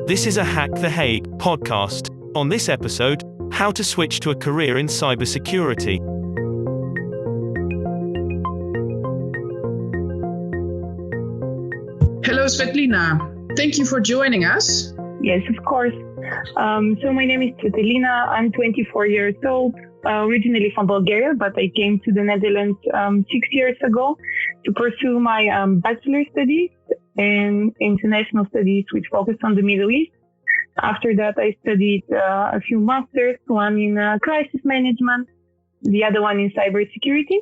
This is a Hâck The Hague podcast. On this episode, how to switch to a career in cybersecurity. Hello, Tsvetelina. Thank you for joining us. Yes, of course. So my name is Tsvetelina. I'm 24 years old, originally from Bulgaria, but I came to the Netherlands 6 years ago to pursue my bachelor studies in international studies, which focused on the Middle East. After that, I studied a few masters, one in crisis management, the other one in cybersecurity.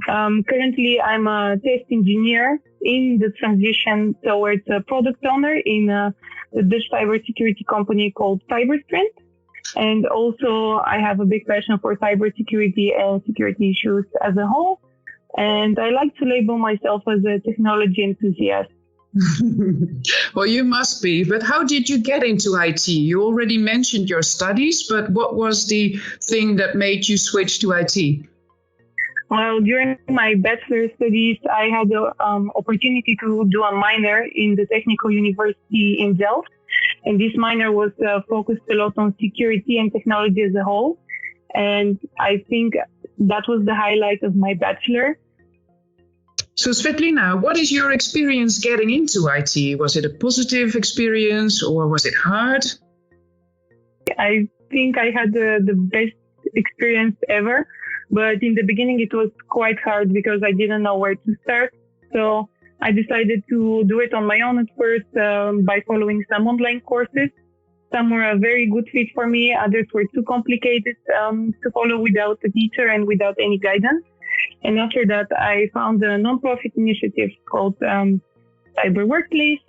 Currently, I'm a test engineer in the transition towards a product owner in the Dutch cybersecurity company called Cyberstrength. And also, I have a big passion for cybersecurity and security issues as a whole. And I like to label myself as a technology enthusiast. Well, you must be. But how did you get into IT? You already mentioned your studies, but what was the thing that made you switch to IT? Well, during my bachelor studies, I had the opportunity to do a minor in the Technical University in Delft. And this minor was focused a lot on security and technology as a whole. And I think that was the highlight of my bachelor. So, Tsvetelina, what is your experience getting into IT? Was it a positive experience or was it hard? I think I had the best experience ever. But in the beginning, it was quite hard because I didn't know where to start. So I decided to do it on my own at first by following some online courses. Some were a very good fit for me. Others were too complicated to follow without a teacher and without any guidance. And after that, I found a nonprofit initiative called Cyber Workplace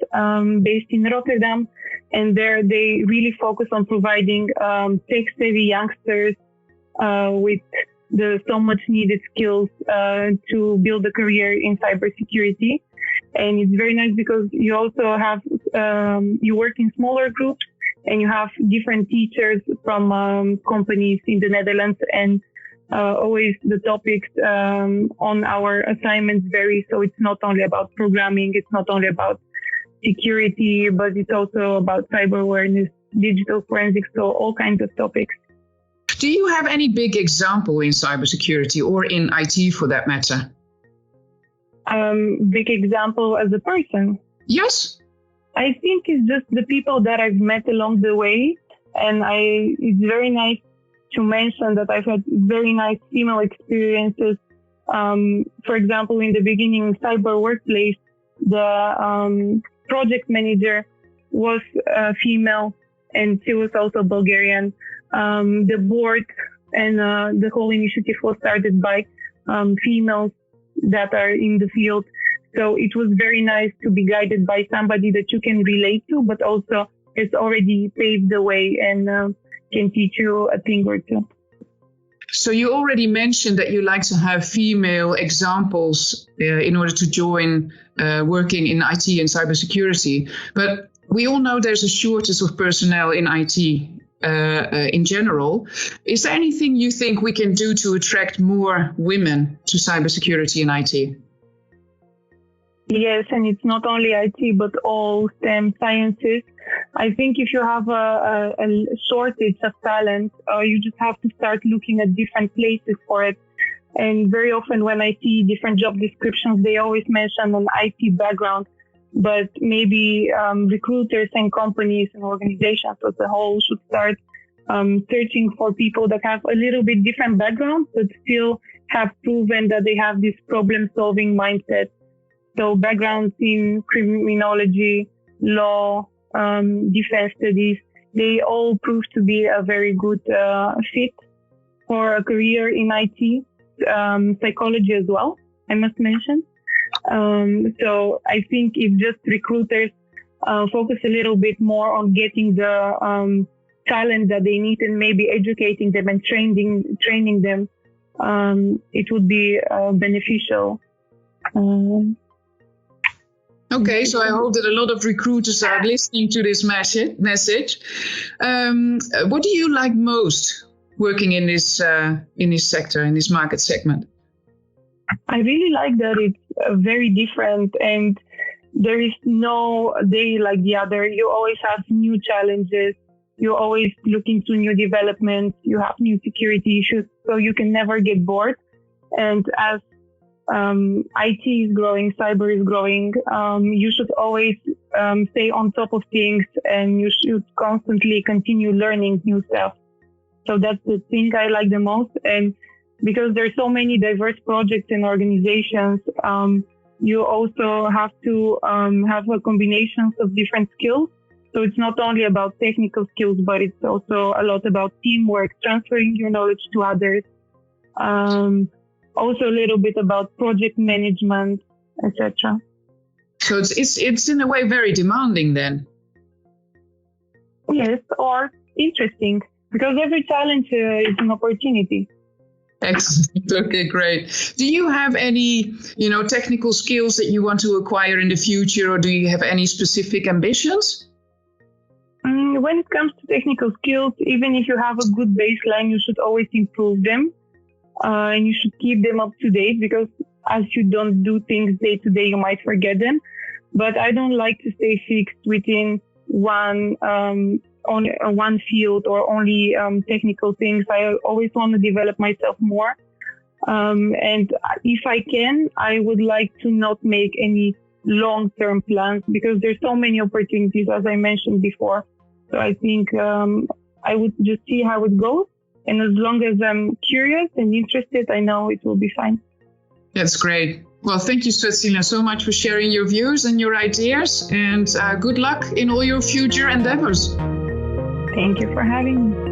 based in Rotterdam. And there they really focus on providing tech-savvy youngsters with the so much needed skills to build a career in cybersecurity. And it's very nice because you also have, you work in smaller groups and you have different teachers from companies in the Netherlands, and always the topics on our assignments vary. So it's not only about programming, it's not only about security, but it's also about cyber awareness, digital forensics, so all kinds of topics. Do you have any big example in cybersecurity or in IT for that matter? Big example as a person? Yes. I think it's just the people that I've met along the way. And it's very nice to mention that I've had very nice female experiences. For example, in the beginning, Cyber Workplace, the project manager was female and she was also Bulgarian. The board and the whole initiative was started by females that are in the field. So it was very nice to be guided by somebody that you can relate to, but also has already paved the way and can teach you a thing or two. So you already mentioned that you like to have female examples in order to join working in IT and cybersecurity. But we all know there's a shortage of personnel in IT in general. Is there anything you think we can do to attract more women to cybersecurity and IT? Yes, and it's not only IT, but all STEM sciences. I think if you have a shortage of talent, you just have to start looking at different places for it. And very often when I see different job descriptions, they always mention an IT background. But maybe recruiters and companies and organizations as a whole should start searching for people that have a little bit different backgrounds, but still have proven that they have this problem-solving mindset. So backgrounds in criminology, law, defense studies, they all prove to be a very good fit for a career in IT, psychology as well, I must mention. So I think if just recruiters focus a little bit more on getting the talent that they need and maybe educating them and training them, it would be beneficial. Okay, so I hope that a lot of recruiters are listening to this message. What do you like most working in this sector, in this market segment? I really like that it's very different, and there is no day like the other. You always have new challenges. You always look into new developments. You have new security issues, so you can never get bored. And as IT is growing, cyber is growing, you should always stay on top of things, and you should constantly continue learning new stuff. So that's the thing I like the most. And because there's so many diverse projects and organizations, you also have to have a combination of different skills. So it's not only about technical skills, but it's also a lot about teamwork, transferring your knowledge to others. Also a little bit about project management, etc. So it's in a way very demanding then. Yes, or interesting, because every challenge is an opportunity. Excellent. Okay, great. Do you have any, technical skills that you want to acquire in the future, or do you have any specific ambitions? When it comes to technical skills, even if you have a good baseline, you should always improve them. And you should keep them up to date, because as you don't do things day to day, you might forget them. But I don't like to stay fixed within one field or only technical things. I always want to develop myself more. And if I can, I would like to not make any long-term plans, because there's so many opportunities, as I mentioned before. So I think I would just see how it goes. And as long as I'm curious and interested, I know it will be fine. That's great. Well, thank you, Tsvetelina, so much for sharing your views and your ideas. And good luck in all your future endeavors. Thank you for having me.